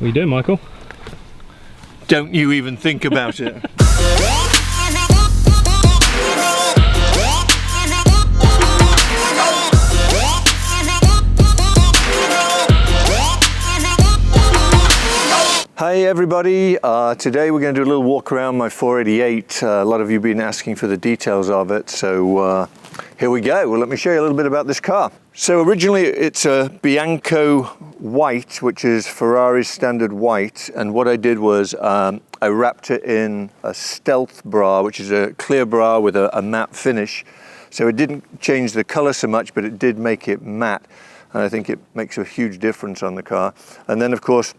What are you doing, Michael? Don't you even think about it. Hi everybody, today we're going to do a little walk around my 488. A lot of you have been asking for the details of it, so here we go. Well, let me show you a little bit about this car. So originally it's a Bianco white, which is Ferrari's standard white, and what I did was I wrapped it in a stealth bra, which is a clear bra with a matte finish. So it didn't change the color so much, but it did make it matte, and I think it makes a huge difference on the car. And then of course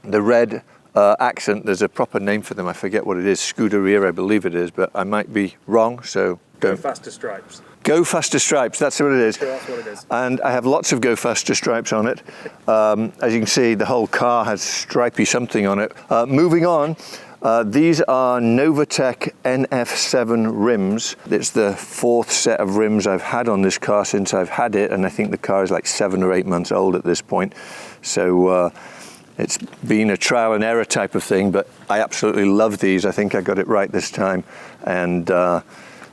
the red accent, there's a proper name for them, I forget what it is, Scuderia I believe it is, but I might be wrong, so don't. Go Faster Stripes. Go Faster Stripes, that's what it is. Sure, that's what it is. And I have lots of Go Faster Stripes on it. As you can see, the whole car has stripy something on it. Moving on, these are Novatec NF7 rims. It's the fourth set of rims I've had on this car since I've had it, and I think the car is like 7 or 8 months old at this point. So it's been a trial and error type of thing, but I absolutely love these. I think I got it right this time, and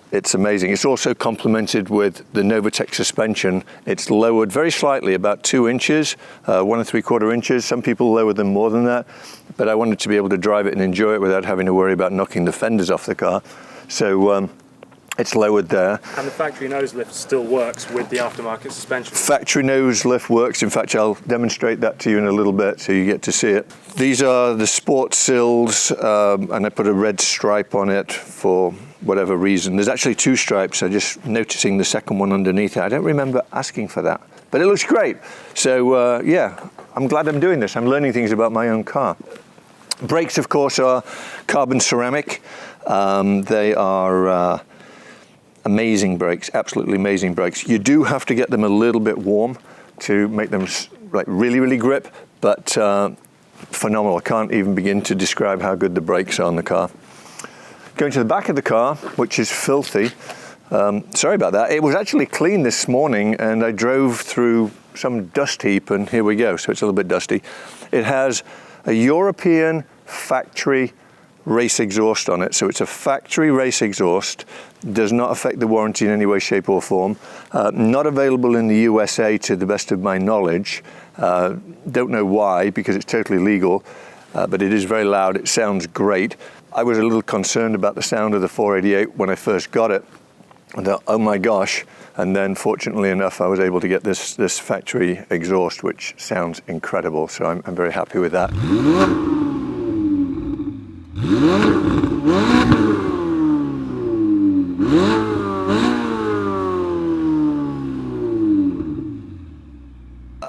it's amazing. It's also complemented with the Novatec suspension. It's lowered very slightly, about 2 inches, 1 3/4 inches. Some people lower them more than that, but I wanted to be able to drive it and enjoy it without having to worry about knocking the fenders off the car. So it's lowered there. And the factory nose lift still works with the aftermarket suspension. Factory nose lift works. In fact, I'll demonstrate that to you in a little bit so you get to see it. These are the sport sills, and I put a red stripe on it for whatever reason. There's actually 2 stripes. I'm just noticing the second one underneath it. I don't remember asking for that, but it looks great. So yeah, I'm glad I'm doing this. I'm learning things about my own car. Brakes, of course, are carbon ceramic. They are amazing brakes, absolutely amazing brakes. You do have to get them a little bit warm to make them like really grip, but phenomenal. I can't even begin to describe how good the brakes are on the car. Going to the back of the car, which is filthy. Sorry about that. It was actually clean this morning, and I drove through some dust heap, and here we go. So it's a little bit dusty. It has a European factory race exhaust on it, so it's a factory race exhaust. Does not affect the warranty in any way, shape or form. Not available in the USA to the best of my knowledge. Don't know why, because it's totally legal, but it is very loud. It sounds great. I was a little concerned about the sound of the 488 when I first got it. I thought, oh my gosh, and then fortunately enough I was able to get this factory exhaust, which sounds incredible, so I'm very happy with that.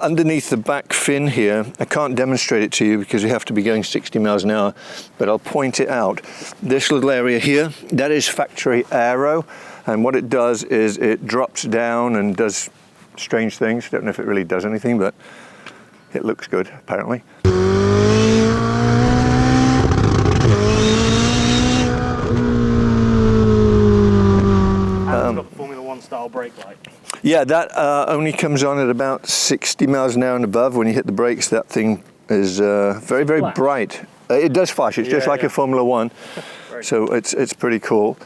Underneath the back fin here, I can't demonstrate it to you because you have to be going 60 miles an hour, but I'll point it out. This little area here, that is factory aero, and what it does is it drops down and does strange things. Don't know if it really does anything, but it looks good apparently. Style brake light. Yeah, that only comes on at about 60 miles an hour and above. When you hit the brakes, that thing is very bright. It does flash. It's just like a Formula One. So it's pretty cool.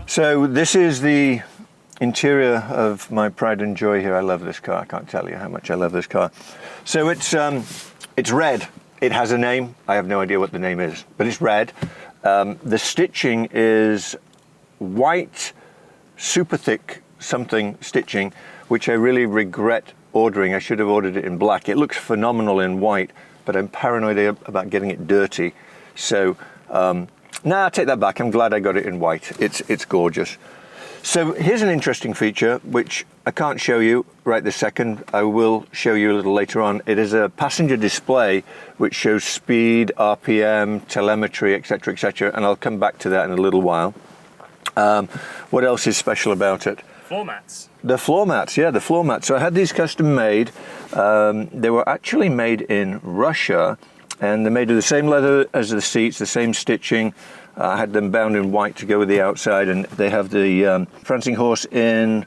So this is the interior of my pride and joy here. I love this car. I can't tell you how much I love this car. So it's red. It has a name. I have no idea what the name is, but it's red. The stitching is white, super thick something stitching, which I really regret ordering. I should have ordered it in black. It looks phenomenal in white, but I'm paranoid about getting it dirty. So nah, I take that back. I'm glad I got it in white. It's gorgeous. So here's an interesting feature, which I can't show you right this second. I will show you a little later on. It is a passenger display which shows speed, RPM, telemetry, etc., and I'll come back to that in a little while. What else is special about it? Floor mats. The floor mats, yeah, the floor mats. So I had these custom made. They were actually made in Russia, and they're made of the same leather as the seats, the same stitching. I had them bound in white to go with the outside, and they have the prancing horse in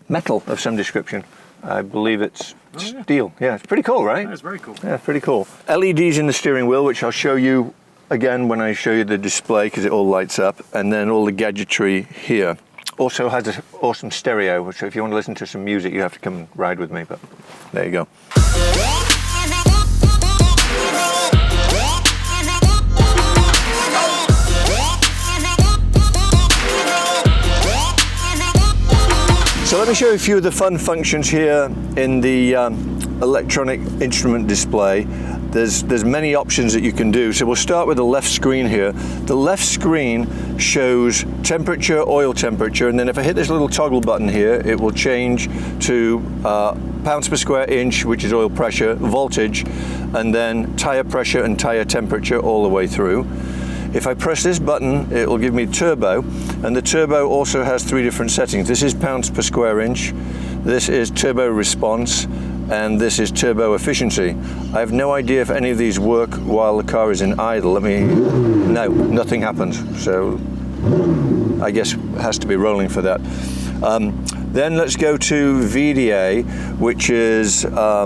metal of some description. I believe it's steel. Yeah, it's pretty cool, right? That's very cool. Yeah, pretty cool. LEDs in the steering wheel, which I'll show you again when I show you the display, because it all lights up, and then all the gadgetry here. Also has an awesome stereo, so if you want to listen to some music, you have to come and ride with me, but there you go. So let me show you a few of the fun functions here in the electronic instrument display. There's many options that you can do. So we'll start with the left screen here. The left screen shows temperature, oil temperature, and then if I hit this little toggle button here, it will change to pounds per square inch, which is oil pressure, voltage, and then tire pressure and tire temperature all the way through. If I press this button, it will give me turbo, and the turbo also has 3 different settings. This is pounds per square inch, this is turbo response, and this is turbo efficiency. I have no idea if any of these work while the car is in idle. No, nothing happens. So I guess it has to be rolling for that. Then let's go to VDA, which is, I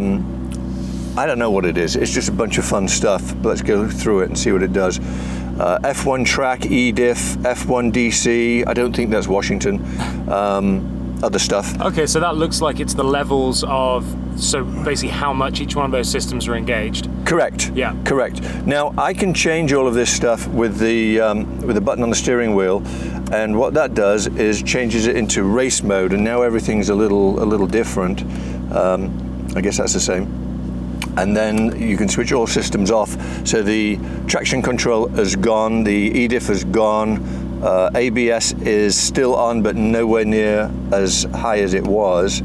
don't know what it is. It's just a bunch of fun stuff. But let's go through it and see what it does. F1 track, EDIF, F1 DC. I don't think that's Washington. Other stuff. Okay, so that looks like it's the levels of, so basically how much each one of those systems are engaged. Correct. Yeah. Correct. Now I can change all of this stuff with the button on the steering wheel, and what that does is changes it into race mode, and now everything's a little different. I guess that's the same. And then you can switch all systems off. So the traction control has gone, the EDIF has gone, ABS is still on but nowhere near as high as it was.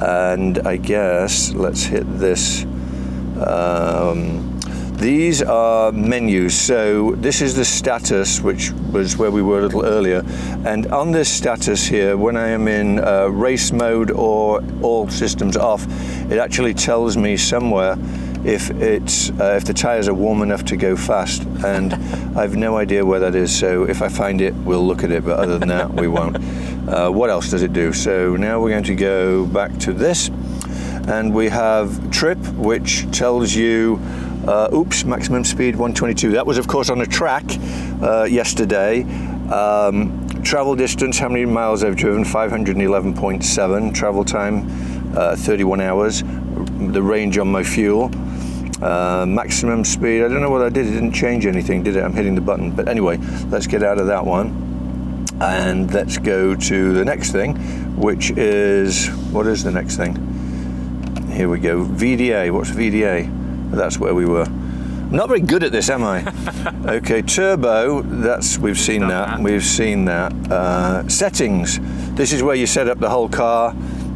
And I guess, let's hit this. These are menus. So this is the status, which was where we were a little earlier. And on this status here, when I am in race mode or all systems off, it actually tells me somewhere if the tires are warm enough to go fast. And I've no idea where that is. So if I find it, we'll look at it. But other than that, we won't. What else does it do? So now we're going to go back to this. And we have trip, which tells you maximum speed 122. That was of course on a track yesterday. Travel distance, how many miles I've driven, 511.7. Travel time, 31 hours. The range on my fuel. Maximum speed, I don't know what I did. It didn't change anything, did it? I'm hitting the button. But anyway, let's get out of that one. And let's go to the next thing, which is, what is the next thing? Here we go, VDA. What's VDA? That's where we were. I'm not very good at this, am I? Okay, turbo, we've seen that. Settings. This is where you set up the whole car,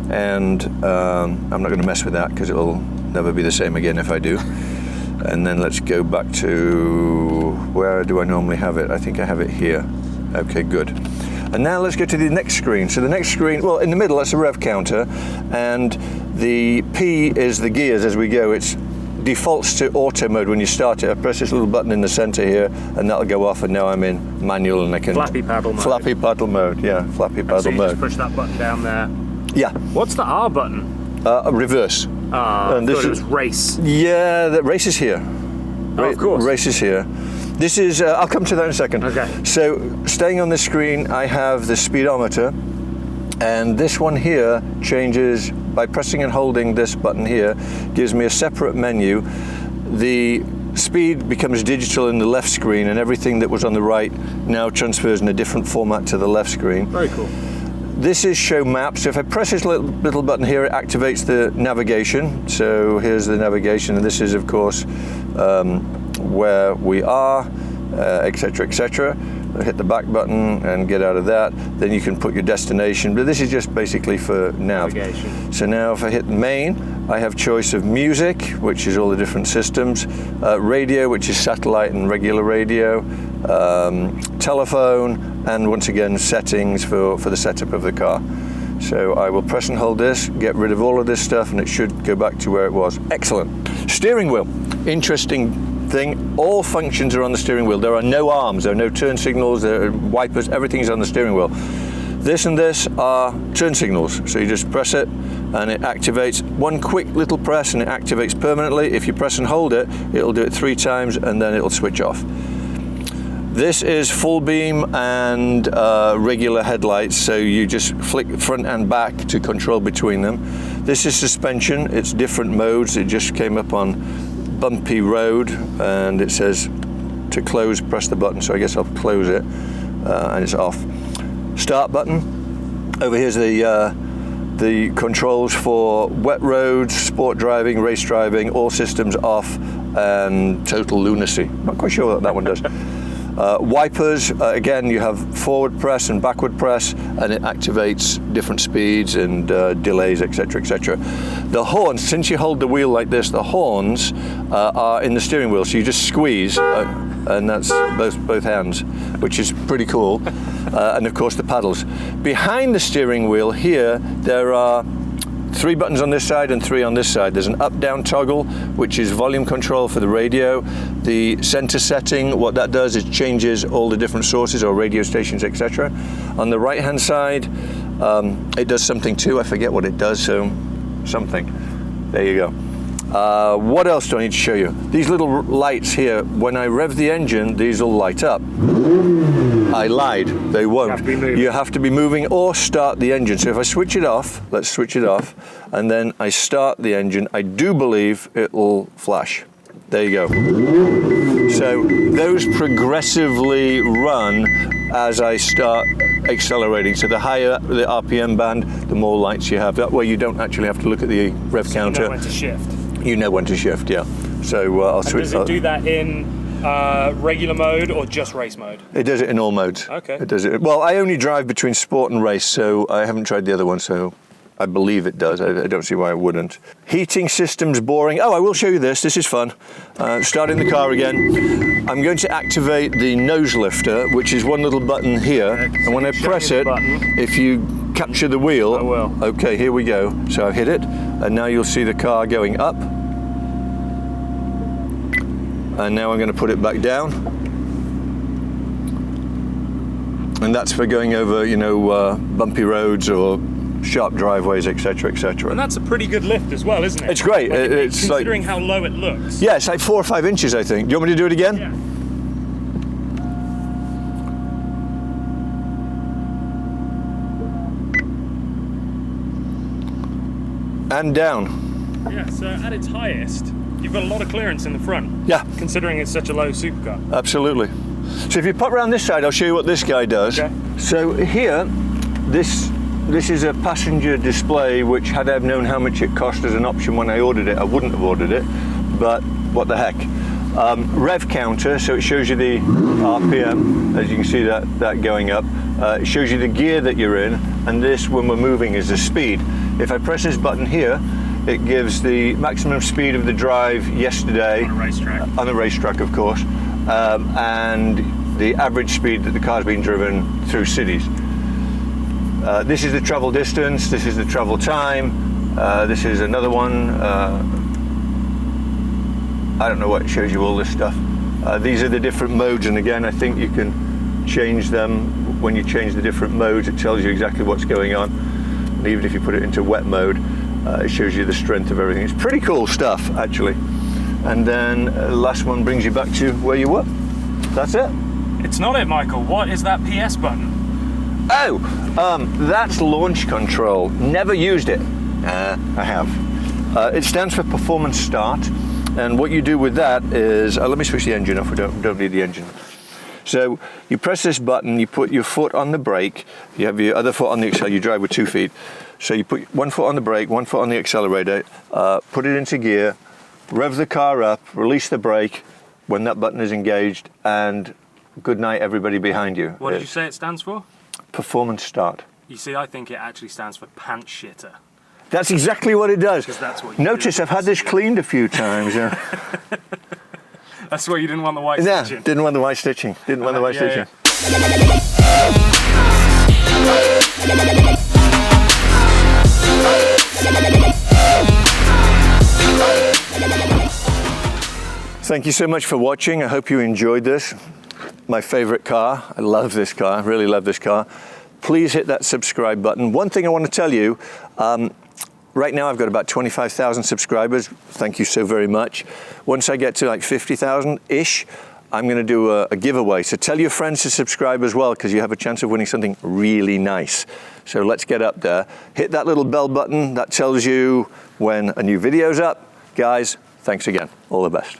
and I'm not going to mess with that because it will never be the same again if I do. And then let's go back to, where do I normally have it? I think I have it here. Okay, good. And now let's go to the next screen. So the next screen, well, in the middle, that's a Rev Counter, and the P is the gears as we go. It defaults to auto mode when you start it. I press this little button in the center here, and that'll go off, and now I'm in manual, and I can... Flappy paddle mode. Flappy paddle mode, yeah, flappy paddle so you mode. just push that button down there. Yeah. What's the R button? Reverse. And this is race. Yeah, the race is here. Of course. Race is here. This is, I'll come to that in a second. Okay. So, staying on the screen, I have the speedometer, and this one here changes by pressing and holding this button here, gives me a separate menu. The speed becomes digital in the left screen, and everything that was on the right now transfers in a different format to the left screen. Very cool. This is show maps. So if I press this little button here, it activates the navigation. So here's the navigation, and this is of course where we are, etc., etc. Hit the back button and get out of that. Then you can put your destination, but this is just basically for nav. Navigation. So now if I hit main, I have choice of music, which is all the different systems, radio, which is satellite and regular radio, telephone, and once again settings for the setup of the car. So I will press and hold this, get rid of all of this stuff, and it should go back to where it was. Excellent. Steering wheel. Interesting thing. All functions are on the steering wheel. There are no arms, there are no turn signals, there are wipers, everything's on the steering wheel. This and this are turn signals. So you just press it and it activates. One quick little press and it activates permanently. If you press and hold it, it'll do it 3 times and then it'll switch off. This is full beam and regular headlights, so you just flick front and back to control between them. This is suspension, it's different modes. It just came up on bumpy road and it says to close, press the button, so I guess I'll close it and it's off. Start button. Over here's the controls for wet roads, sport driving, race driving, all systems off, and total lunacy. Not quite sure what that one does. Wipers, again, you have forward press and backward press, and it activates different speeds and delays, etc., etc. The horns, since you hold the wheel like this, the horns are in the steering wheel, so you just squeeze, and that's both hands, which is pretty cool. And of course the paddles. Behind the steering wheel here, there are 3 buttons on this side and 3 on this side. There's an up-down toggle, which is volume control for the radio. The center setting, what that does is changes all the different sources or radio stations, etc. On the right-hand side, it does something too. I forget what it does, so something. There you go. What else do I need to show you? These little lights here, when I rev the engine, these will light up. I lied, they won't. You have to be moving or start the engine. So if I switch it off, let's switch it off, and then I start the engine, I do believe it will flash. There you go. So those progressively run as I start accelerating. So the higher the RPM band, the more lights you have. That way you don't actually have to look at the rev counter. You know when to shift. You know when to shift, yeah. So I'll switch. Does it do that in regular mode or just race mode? It does it in all modes. Okay. It does it. Well, I only drive between sport and race, so I haven't tried the other one, so I believe it does. I don't see why it wouldn't. Heating system's boring. Oh, I will show you this. This is fun. Starting the car again. I'm going to activate the nose lifter, which is one little button here. Okay, and when I press it, if you capture the wheel. I will. Okay, here we go. So I've hit it, and now you'll see the car going up. And now I'm going to put it back down. And that's for going over, you know, bumpy roads or sharp driveways, etc., etc. And that's a pretty good lift as well, isn't it? It's great. Like, it's considering like, how low it looks. yeah, it's like 4 or 5 inches, I think. Do you want me to do it again? Yeah. And down. Yeah, so at its highest, you've got a lot of clearance in the front. Yeah. Considering it's such a low supercar. Absolutely. So if you pop around this side, I'll show you what this guy does. Okay. So here, this is a passenger display, which had I have known how much it cost as an option when I ordered it, I wouldn't have ordered it, but what the heck. Rev Counter, so it shows you the RPM, as you can see that going up. It shows you the gear that you're in, and this, when we're moving, is the speed. If I press this button here, it gives the maximum speed of the drive yesterday. On a racetrack. On the racetrack, of course, and the average speed that the car's been driven through cities. This is the travel distance, this is the travel time, this is another one. I don't know what, it shows you all this stuff. These are the different modes, and again, I think you can change them. When you change the different modes, it tells you exactly what's going on. And even if you put it into wet mode, it shows you the strength of everything. It's pretty cool stuff, actually. And then the last one brings you back to where you were. That's it. It's not it, Michael. What is that PS button? Oh, that's launch control. Never used it. I have. It stands for performance start. And what you do with that is, let me switch the engine off. We don't need the engine. So you press this button, you put your foot on the brake, you have your other foot on the accelerator, you drive with 2 feet. So you put one foot on the brake, one foot on the accelerator, put it into gear, rev the car up, release the brake when that button is engaged, and good night everybody behind you. What did you say it stands for? Performance start. You see, I think it actually stands for pants shitter. That's exactly what it does. Because that's what you Notice do. I've had this cleaned a few times. That's why you didn't want the white Yeah, stitching. didn't want the white stitching. Didn't want the white stitching. Yeah. Thank you so much for watching. I hope you enjoyed this. My favorite car. I love this car. I really love this car. Please hit that subscribe button. One thing I want to tell you, right now I've got about 25,000 subscribers. Thank you so very much. Once I get to like 50,000-ish, I'm going to do a giveaway. So tell your friends to subscribe as well, because you have a chance of winning something really nice. So let's get up there. Hit that little bell button. That tells you when a new video's up. Guys, thanks again. All the best.